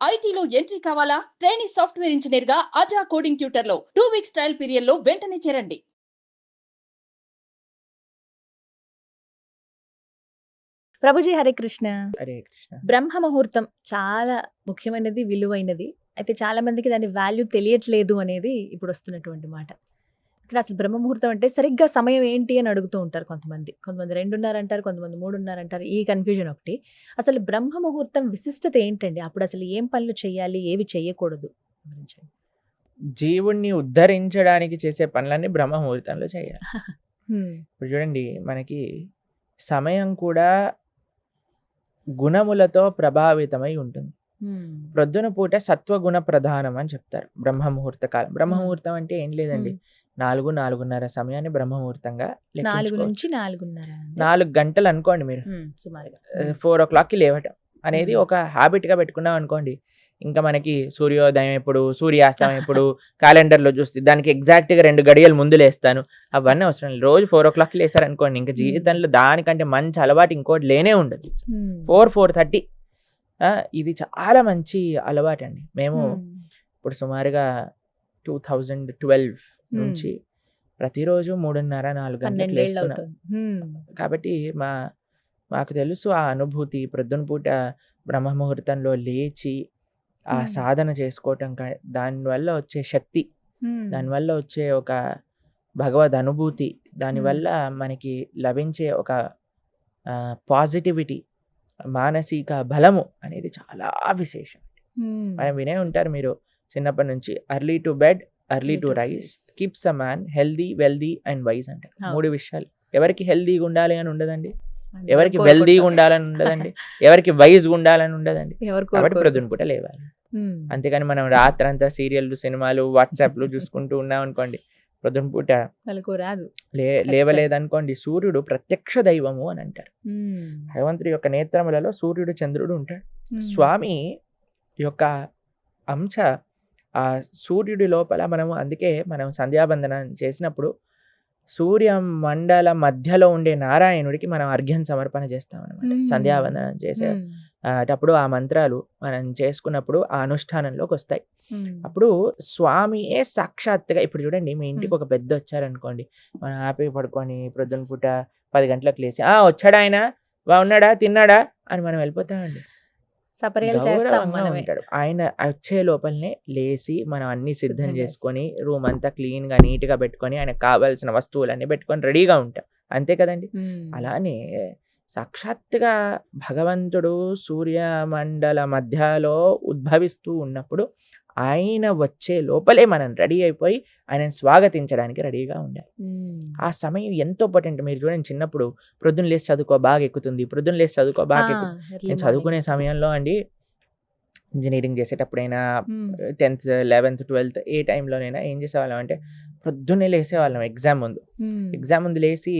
ఐటీలో ఎంట్రీ కావాలా? Trainee software engineer గా అజా కోడింగ్ ట్యూటర్ లో 2 వీక్స్ ట్రయల్ పీరియడ్ లో వెంటనే చేరండి. ప్రభుజీ హరే కృష్ణ. హరే కృష్ణ. బ్రహ్మ ముహూర్తం చాలా ముఖ్యమైనది, విలువైనది. అయితే చాలా మందికి దాని వాల్యూ తెలియట్లేదు అనేది ఇప్పుడు వస్తున్నటువంటి మాట. ఇక్కడ అసలు బ్రహ్మ ముహూర్తం అంటే సరిగ్గా సమయం ఏంటి అని అడుగుతూ ఉంటారు కొంతమంది. 2:30 అంటారు, కొంతమంది 3:30 అంటారు. ఈ కన్ఫ్యూజన్ ఒకటి. అసలు బ్రహ్మ ముహూర్తం విశిష్టత ఏంటండి? అప్పుడు అసలు ఏం పనులు చేయాలి, ఏవి చేయకూడదు వివరించండి. జీవుణ్ణి ఉద్ధరించడానికి చేసే పనులన్నీ బ్రహ్మ ముహూర్తంలో చేయాలి. హ్మ్. ఇప్పుడు చూడండి, మనకి సమయం కూడా గుణములతో ప్రభావితమై ఉంటుంది. హ్మ్. ప్రొద్దున పూట సత్వగుణ ప్రధానం అని చెప్తారు బ్రహ్మ ముహూర్త కాలం. బ్రహ్మ ముహూర్తం అంటే ఏం లేదండి, 4-4:30 సమయాన్ని బ్రహ్మ ముహూర్తంగా 4 లెక్కించుకోవచ్చు. నుంచి 4:30 అండి. 4 గంటలు అనుకోండి మీరు. సుమారుగా 4 o'clockకి లేవటం అనేది ఒక హ్యాబిట్గా పెట్టుకున్నాం అనుకోండి. ఇంకా మనకి సూర్యోదయం ఎప్పుడు, సూర్యాస్తమయం ఎప్పుడు క్యాలెండర్లో చూస్తే దానికి ఎగ్జాక్ట్గా 2 గడియలు ముందు లేస్తాను. అవన్నీ అవసరం లేదు. రోజు 4 o'clockకి లేసారనుకోండి, ఇంకా జీవితంలో దానికంటే మంచి అలవాటు ఇంకోటి లేనే ఉండదు. 4-4:30 ఇది చాలా మంచి అలవాటు అండి. మేము ఇప్పుడు సుమారుగా 2012 నుంచి ప్రతిరోజు 3:30-4 గంటలకు లేస్తున్నాం. కాబట్టి మాకు తెలుసు ఆ అనుభూతి. ప్రొద్దున పూట బ్రహ్మ ముహూర్తంలో లేచి ఆ సాధన చేసుకోవటం, దానివల్ల వచ్చే శక్తి, దానివల్ల వచ్చే ఒక భగవద్ అనుభూతి, దానివల్ల మనకి లభించే ఒక పాజిటివిటీ, మానసిక బలము అనేది చాలా విశేషం. మనం వినే ఉంటారు మీరు చిన్నప్పటి నుంచి, early to bed early to rice keeps a man healthy wealthy and wise అంటారు. 3 విషయాలు. ఎవరికి హెల్దీగా ఉండాలి అని ఉండదండి, ఎవరికి వెల్దీగా ఉండాలని ఉండదండి, ఎవరికి వైజ్గా ఉండాలని ఉండదండి. కాబట్టి ప్రొద్దున పూట లేవాలి. అంతేగాని మనం రాత్రంతా సీరియల్లు, సినిమాలు, వాట్సాప్లు చూసుకుంటూ ఉన్నాం అనుకోండి, ప్రొద్దున పూట లేవలేదనుకోండి, సూర్యుడు ప్రత్యక్ష దైవము అని అంటారు. భగవంతుడి యొక్క నేత్రములలో సూర్యుడు, చంద్రుడు ఉంటాడు. స్వామి యొక్క అంశ ఆ సూర్యుడి లోపల అందుకే మనం సంధ్యాబంధనం చేసినప్పుడు సూర్య మండల మధ్యలో ఉండే నారాయణుడికి మనం అర్ఘ్యం సమర్పణ చేస్తాం అనమాట. సంధ్యాబంధనం చేసేటప్పుడు ఆ మంత్రాలు మనం చేసుకున్నప్పుడు ఆ అనుష్ఠానంలోకి వస్తాయి. అప్పుడు స్వామియే సాక్షాత్తుగా, ఇప్పుడు చూడండి, మీ ఇంటికి ఒక పెద్ద వచ్చారనుకోండి, మనం హ్యాపీ పడుకొని ప్రొద్దున పూట 10 గంటలకు లేచి వచ్చాడా ఆయన, బాగున్నాడా, తిన్నాడా అని మనం వెళ్ళిపోతామండి. ఉంటాడు ఆయన. వచ్చే లోపలనే లేచి మనం అన్ని సిద్ధం చేసుకొని రూమ్ అంతా క్లీన్గా నీట్గా పెట్టుకొని ఆయనకు కావాల్సిన వస్తువులన్నీ పెట్టుకొని రెడీగా ఉంటాం. అంతే కదండి. అలానే సాక్షాత్తుగా భగవంతుడు సూర్యమండల మధ్యలో ఉద్భవిస్తూ ఉన్నప్పుడు ఆయన వచ్చే లోపలే మనం రెడీ అయిపోయి ఆయనను స్వాగతించడానికి రెడీగా ఉండాలి. ఆ సమయం ఎంతో ఇంపార్టెంట్. మీరు చూడండి, చిన్నప్పుడు ప్రొద్దున లేచి చదువుకో బాగా ఎక్కుతుంది, ప్రొద్దున లేచి చదువుకో బాగా ఎక్కుతుంది. నేను చదువుకునే సమయంలో అండి, ఇంజనీరింగ్ చేసేటప్పుడైనా 10th 11th 12th ఏ టైంలోనైనా ఏం చేసేవాళ్ళం అంటే ప్రొద్దున్నే లేసేవాళ్ళం. ఎగ్జామ్ ముందు లేచి,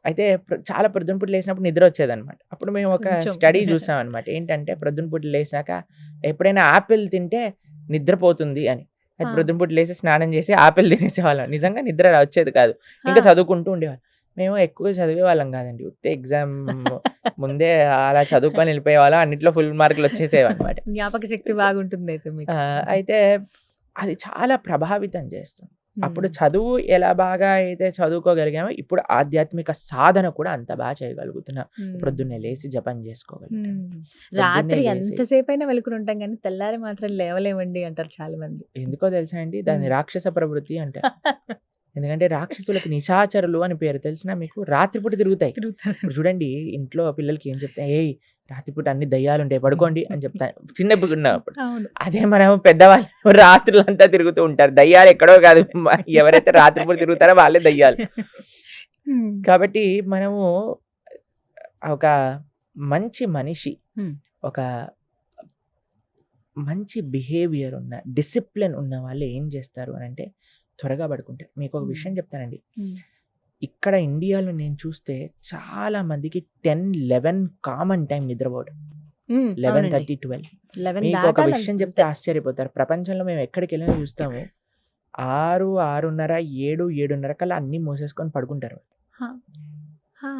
అయితే చాలా ప్రొద్దున పూట లేచినప్పుడు నిద్ర వచ్చేదన్నమాట. అప్పుడు మేము ఒక స్టడీ చూసాం అనమాట. ఏంటంటే ప్రొద్దున పూట లేచాక ఎప్పుడైనా ఆపిల్ తింటే నిద్రపోతుంది అని. అయితే ప్రొద్దున పూట లేచి స్నానం చేసి ఆపిల్ తినేసేవాళ్ళం. నిజంగా నిద్ర వచ్చేది కాదు, ఇంకా చదువుకుంటూ ఉండేవాళ్ళం. మేము ఎక్కువ చదివే వాళ్ళం కాదండి, ఉత్తే ఎగ్జామ్ ముందే అలా చదువుకొని వెళ్ళిపోయేవాళ్ళం. అన్నిట్లో ఫుల్ మార్కులు వచ్చేసేవి అనమాట. జ్ఞాపక శక్తి బాగుంటుంది అయితే మీకు. అయితే అది చాలా ప్రభావితం చేస్తుంది. అప్పుడు చదువు ఎలా బాగా అయితే చదువుకోగలిగామో, ఇప్పుడు ఆధ్యాత్మిక సాధన కూడా అంత బాగా చేయగలుగుతున్నాం. ప్రొద్దున్నే లేచి జపం చేసుకోగలుగుతాం. రాత్రి ఎంతసేపు అయినా వెలుకుని ఉంటాం కానీ తెల్లారి మాత్రం లేవలేమండి అంటారు చాలా మంది. ఎందుకో తెలుసా అండి, దాన్ని రాక్షస ప్రవృత్తి అంటారు. ఎందుకంటే రాక్షసులకు నిశాచరులు అని పేరు. తెలిసినా మీకు? రాత్రిపూట తిరుగుతాయి. ఇప్పుడు చూడండి, ఇంట్లో పిల్లలకి ఏం చెప్తాయి, ఏయ్ రాత్రిపూట అన్ని దయ్యాలు ఉంటాయి, పడుకోండి అని చెప్తాను చిన్నప్పుడు ఉన్నప్పుడు. అదే మనం పెద్దవాళ్ళు రాత్రులంతా తిరుగుతూ ఉంటారు. దయ్యాలు ఎక్కడో కాదు, ఎవరైతే రాత్రిపూట తిరుగుతారో వాళ్ళే దయ్యాలు. కాబట్టి మనము ఒక మంచి మనిషి, ఒక మంచి బిహేవియర్ ఉన్న, డిసిప్లిన్ ఉన్న వాళ్ళు ఏం చేస్తారు అని అంటే త్వరగా పడుకుంటారు. మీకు ఒక విషయం చెప్తానండి, ఇక్కడ ఇండియాలో నేను చూస్తే చాలా మందికి 10-11 కామన్ టైం నిద్రపోవడం. 11:30 12. మీకు ఒక విషయం చెప్తే ఆశ్చర్యపోతారు. ప్రపంచంలో మేము ఎక్కడికి వెళ్ళినా చూస్తాము 6, 6:30, 7, 7:30 కల్లా అన్ని మూసేసుకొని పడుకుంటారు. హా!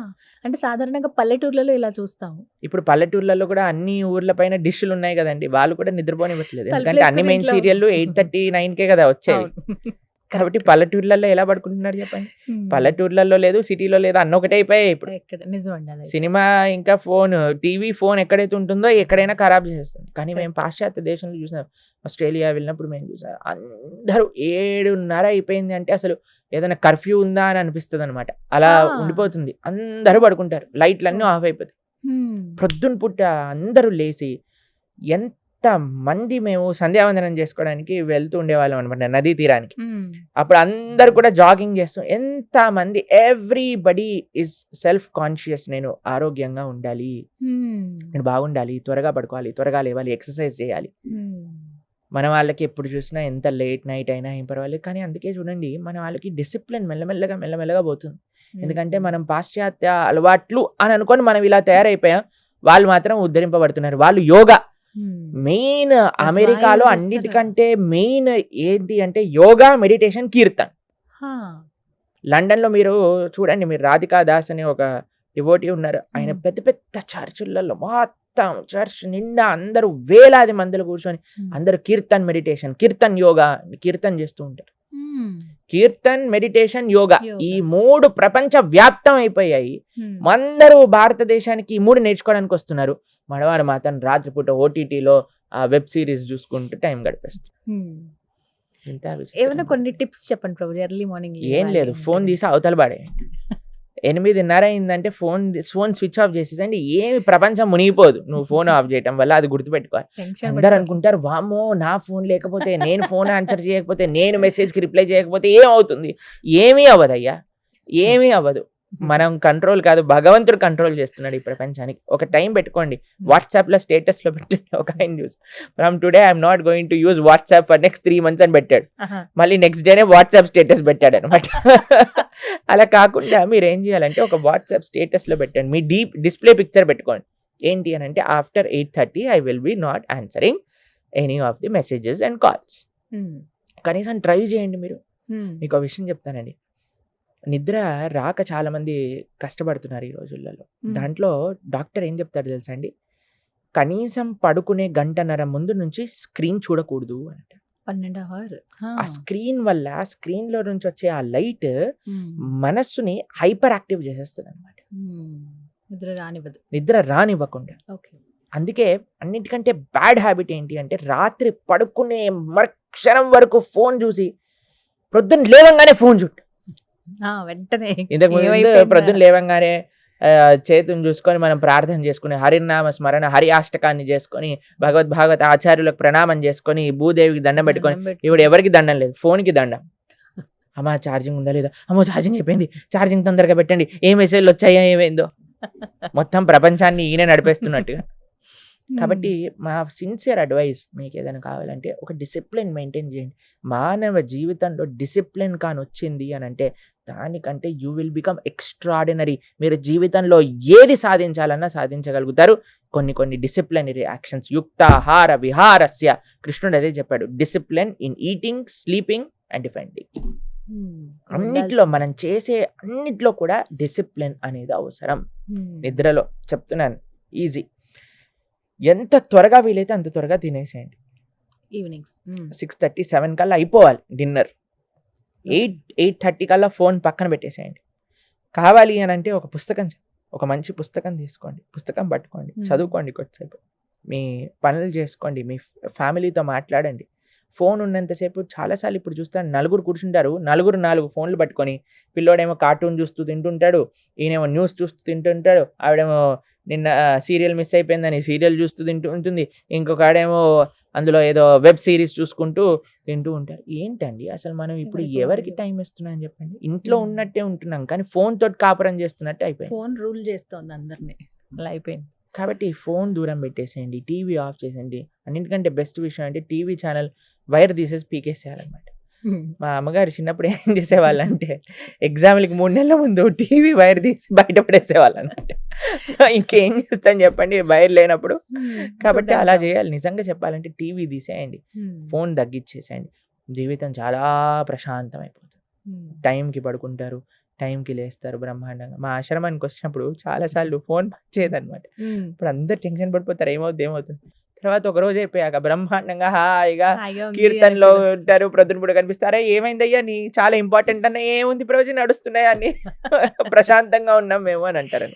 అంటే సాధారణంగా పల్లెటూర్లలో ఇలా చూస్తాము. ఇప్పుడు పల్లెటూర్లలో కూడా అన్ని ఊర్ల పైన డిష్‌లు ఉన్నాయి కదండీ! వాళ్ళు కూడా నిద్రపోనివ్వట్లేదు. ఎందుకంటే అన్ని తలుపులేసుకొని మెయిన్ ఇంట్లో సీరియల్‌లు 8:30, 9కే కదా వచ్చేవి. అవును. కాబట్టి కరెక్ట్. పల్లెటూర్లలో ఎలా పడుకుంటున్నారు చెప్పండి? హ్మ్. పల్లెటూర్లలో లేదు, సిటీలో లేదు అన్నీ ఒకటే అయిపోయాయి ఇప్పుడు. ఎక్కడ నిజమండి అదైతే. సినిమా ఇంకా ఫోను, టీవీ, ఫోన్ ఎక్కడైతే ఉంటుందో ఎక్కడైనా ఖరాబ్ చేసేస్తుంది. కానీ మేము కరెక్ట్. పాశ్చాత్య దేశంలో చూసాం. ఆస్ట్రేలియా వెళ్ళినప్పుడు మేము చూసాం. అందరూ 7:30 అయిపోయింది అంటే అసలు ఏదైనా కర్ఫ్యూ ఉందా అని అనిపిస్తదనమాట. అలా ఆ! ఉండిపోతుంది. అందరూ పడుకుంటారు. లైట్‌లన్నీ ఓహ్! ఆఫ్ అయిపోతాయి. హ్మ్. ప్రొద్దున పూట అందరూ లేసి ఎంతమంది మేము సంధ్యావందనం చేసుకోవడానికి వెళ్తూ ఉండేవాళ్ళం అనమాట నదీ తీరానికి. హ్మ్. అప్పుడు అందరూ కూడా జాగింగ్ చేస్తూ ఎంతమంది ఎవ్రీబడీ ఈజ్ సెల్ఫ్ కాన్షియస్. నేను ఆరోగ్యంగా ఉండాలి, హ్మ్. నేను బాగుండాలి, త్వరగా పడుకోవాలి, త్వరగా లేవాలి, ఎక్సర్సైజ్ చేయాలి. హ్మ్. మన వాళ్ళకి ఎప్పుడు చూసినా ఎంత లేట్ నైట్ అయినా ఏం పర్వాలేదు. కానీ అందుకే చూడండి మన వాళ్ళకి డిసిప్లిన్ మెల్లమెల్లగా పోతుంది. ఎందుకంటే మనం పాశ్చాత్య అలవాట్లు అని అనుకొని మనం ఇలా తయారైపోయాం. వాళ్ళు మాత్రం ఉద్ధరింపబడుతున్నారు. వాళ్ళు యోగా హ్మ్. మెయిన్ అద్వా అమెరికాలో ఇలా చేస్తారా? అన్నిటికంటే మెయిన్ ఏంటి అంటే యోగా, మెడిటేషన్, కీర్తన్. హా! లండన్‌లో మీరు చూడండి, మీరు రాధికా దాస్ అనే ఒక డివోటీ ఉన్నారు. ఆయన హ్మ్. పెద్ద పెద్ద చర్చులలో మొత్తం చర్చ్ నిండా అందరూ వేలాది మందిలో కూర్చొని హ్మ్. అందరూ కీర్తన్ మెడిటేషన్, కీర్తన్ యోగా, కీర్తన్ చేస్తూ ఉంటారు. హ్మ్. కీర్తన్, మెడిటేషన్, యోగా ఈ యోగా. 3 ప్రపంచ వ్యాప్తం అయిపోయాయి. హ్మ్. అందరూ భారతదేశానికి ఈ 3 నేర్చుకోవడానికి వస్తున్నారు. మనవారు మాత్రం రాత్రిపూట ఓటీటీలో ఆ వెబ్ సిరీస్ చూసుకుంటూ టైం గడిపేస్తారు. హ్మ్. ఇంత ఏమన్నా విచిత్రంగా కొన్ని ఉంటుంది. టిప్స్ చెప్పండి ప్రభు. ఎర్లీ మార్నింగ్ ఏం లేవాలి లేదు, ఫోన్ అంటే తీసి అవతల పడేయండి. 8:30 అయిందంటే ఫోన్ స్విచ్ ఆఫ్ చేసేసండి. ఏమి ప్రపంచం మునిగిపోదు నువ్వు ఫోన్ ఆఫ్ చేయటం వల్ల. అది గుర్తుపెట్టుకోవాలి. టెన్షన్ అందరూ పడిపోతాం. అనుకుంటారు వామ్మో నా ఫోన్ లేకపోతే, నేను ఫోన్ ఆన్సర్ చేయకపోతే, నేను మెసేజ్‌కి రిప్లై చేయకపోతే ఏమవుతుంది? ఏమీ అవ్వదయ్యా. ఏమీ అవ్వదు. మనం కంట్రోల్ కాదు, భగవంతుడు కంట్రోల్ చేస్తున్నాడు ఈ ప్రపంచానికి. ఒక టైం పెట్టుకోండి. వాట్సాప్‌లో స్టేటస్‌లో పెట్టండి. ఒక ఆయన చూసి from today I am not going to use WhatsApp for next 3 months అని పెట్టాడు. ఆహా! మళ్ళీ నెక్స్ట్ డేనే వాట్సాప్ స్టేటస్ పెట్టాడనమాట. అలా కాకుండా మీరు ఏం చేయాలంటే ఒక వాట్సాప్ స్టేటస్‌లో పెట్టండి. మీ డిస్‌ప్లే పిక్చర్ పెట్టుకోండి. ఏంటి అనంటే after 8:30 I will be not answering any of the messages and calls. హ్మ్. కనీసం ట్రై చేయండి మీరు. హ్మ్. మీకో విషయం చెప్తానండి. నిద్ర రాక చాలామంది కష్టపడుతున్నారు ఈ రోజులలో. హ్మ్. దాంట్లో డాక్టర్ ఏం చెప్తాడో తెలుసా అండి? కనీసం పడుకునే గంటన్నర ముందు నుంచి స్క్రీన్ చూడకూడదు అంట. 12 అవర్. ఆ! ఆ స్క్రీన్ వల్ల స్క్రీన్‌లో నుంచి వచ్చే ఆ లైట్ హ్మ్. మనస్సుని హైపర్ యాక్టివ్ చేసేస్తదనమాట. హ్మ్. నిద్ర రానివ్వదు. నిద్ర రానివ్వకుండా. ఓకే. అందుకే అన్నిటికంటే బ్యాడ్ హ్యాబిట్ ఏంటి అంటే రాత్రి పడుకునే మరుక్షణం వరకు ఫోన్ చూసి ప్రొద్దున లేవంగానే ఫోన్ చూడటం. ఆ! వెంటనే ఇంతకు ముందు ఏమైపోయిందా? ప్రొద్దున లేవంగానే చేతుని చూసుకొని మనం ప్రార్థన చేసుకొని, హరినామ స్మరణ, హరి అష్టకాన్ని చేసుకొని, భాగవత ఆచార్యులకు ప్రణామం చేసుకొని, భూదేవికి దండం పెట్టుకొని, దండం ఇప్పుడు పెట్టుకొని. ఎవరికీ దండం లేదు. ఫోన్‌కి దండం. అమ్మా ఛార్జింగ్ ఉందా లేదా? అమ్మో ఛార్జింగ్ అయిపోయింది. ఛార్జింగ్ తొందరగా పెట్టండి. ఏ మెసేజ్‌లు వచ్చాయో ఏమైందో. మొత్తం ప్రపంచాన్ని ఈయనే నడిపేస్తున్నట్టుగా. హ్మ్. కాబట్టి మా సిన్సియర్ అడ్వైస్ మీకేదైనా కావాలంటే ఒక డిసిప్లిన్ మెయింటైన్ చేయండి. మానవ జీవితంలో డిసిప్లిన్ కానొచ్చింది అనంటే దానికంటే యూ విల్ బికమ్ ఎక్స్ట్రార్డినరీ. మీరు జీవితంలో ఏది సాధించాలన్నా సాధించగలుగుతారు. కొన్ని డిసిప్లినరీ యాక్షన్స్ యుక్తాహార విహారస్య కృష్ణుడు అదే చెప్పాడు. Discipline in eating, sleeping and defending. హ్మ్. అన్నిట్లో ఉండాల్సిందే. మనం చేసే అన్నిట్లో కూడా డిసిప్లిన్ అనేది అవసరం. హ్మ్. నిద్రలో చెప్తున్నాను ఈజీ. ఎంత త్వరగా వీలైతే అంత త్వరగా తినేసేయండి. ఈవినింగ్స్. హ్మ్. 6:30, 7 కల్లా అయిపోవాలి డిన్నర్. ఓకే. 8:30 కల్లా ఫోన్ పక్కన పెట్టేసేయండి. కావాలి అనంటే ఒక మంచి పుస్తకం తీసుకోండి. పుస్తకం పట్టుకోండి. హ్మ్. చదువుకోండి కొద్దిసేపు. మీ పనులు చేసుకోండి. మీ ఫ్యామిలీతో మాట్లాడండి. ఫోన్ ఉన్నంతసేపు చాలా సార్లు ఇప్పుడు చూస్తాను నలుగురు కూర్చుంటారు. నలుగురు 4 ఫోన్‌లు పట్టుకొని పిల్లోడేమో కార్టూన్ చూస్తూ తింటుంటాడు. ఈయనేమో న్యూస్ చూస్తూ తింటుంటాడు. ఆవిడేమో నిన్న సీరియల్ మిస్ అయిపోయిందని సీరియల్ చూస్తూ తింటూ ఉంటుంది. ఇంకొక ఆడేమో అందులో ఏదో వెబ్ సిరీస్ చూసుకుంటూ తింటూ ఉంటారు. ఏంటండి అసలు మనం ఇప్పుడు ఎవరికి ఎవరికి వాళ్ళు. టైం ఇస్తున్నాం చెప్పండి? ఇంట్లో హ్మ్. ఉన్నట్టే ఉంటున్నాం. కానీ ఫోన్‌తోటి కాపురం చేస్తున్నట్టు అయిపోయింది. ఫోన్ రూల్ చేస్తోంది అందరిని. అలా అయిపోయింది. కాబట్టి ఫోన్ దూరం పెట్టేసేయండి. టీవీ ఆఫ్ చేసేయండి. అన్నిటికంటే బెస్ట్ విషయం అంటే టీవీ ఛానల్ వైర్ తీసేసి పీకేసేయాలన్నమాట. హ్మ్. మా అమ్మగారు చిన్నప్పుడు ఏం చేసేవాళ్ళంటే ఎగ్జామ్‌లకి 3 నెలల ముందు టీవీ వైర్ తీసి బయట పడేసేవాళ్ళన్నమాట. ఇంకేం చేస్తాను చెప్పండి వైర్ లేనప్పుడు. హ్మ్. కాబట్టి చూడ్డానికి అలా రావు. చేయాలి. నిజంగా చెప్పాలంటే టీవీ తీసేయండి. హ్మ్. ఫోన్ తగ్గిచ్చేసేయండి. జీవితం చాలా ప్రశాంతమైపోతుంది. హ్మ్. టైంకి పడుకుంటారు. టైంకి లేస్తారు బ్రహ్మాండంగా. మా ఆశ్రమానికి వచ్చినప్పుడు చాలాసార్లు ఫోన్ వచ్చేదనమాట. ఇప్పుడు అందరు టెన్షన్ పడిపోతారు, ఏమవుతుంది. తర్వాత ఒక రోజు అయిపోయాక బ్రహ్మాండంగా హాయిగా కీర్తనలో ఉంటారు, ప్రొద్దున కనిపిస్తారా, ఏమైందయ్యా నీ చాలా ఇంపార్టెంట్ అన్న, ఏముంది రోజు నడుస్తున్నాయి అని ప్రశాంతంగా ఉన్నాం మేము అని అంటారు.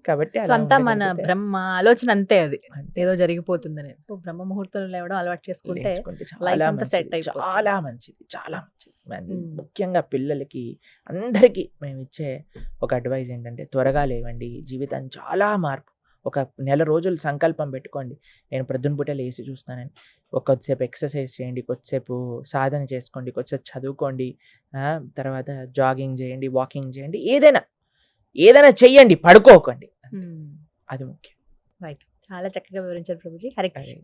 కాబట్టి అంతా మన బ్రహ్మ ఆలోచన అంతే, అది ఏదో జరిగిపోతుందని. సో బ్రహ్మ ముహూర్తంలో లేవడం అలవాటు చేసుకుంటే లైఫ్ అంతా సెట్ అయిపోతుంది. చాలా మంచిది, చాలా మంచిది. ముఖ్యంగా పిల్లలకి అందరికీ మేము ఇచ్చే ఒక అడ్వైజ్ ఏంటంటే, త్వరగా లేవండి, జీవితం చాలా మార్పు. ఒక నెల రోజులు సంకల్పం పెట్టుకోండి, నేను ప్రొద్దున పూట లేచి చూస్తానని. కొద్దిసేపు ఎక్సర్సైజ్ చేయండి, కొద్దిసేపు సాధన చేసుకోండి, కొద్దిసేపు చదువుకోండి, తర్వాత జాగింగ్ చేయండి, వాకింగ్ చేయండి, ఏదైనా చెయ్యండి, పడుకోకండి. అది ముఖ్యం. రైట్, చాలా చక్కగా వివరించారు ప్రభుజీ. హరే కృష్ణ.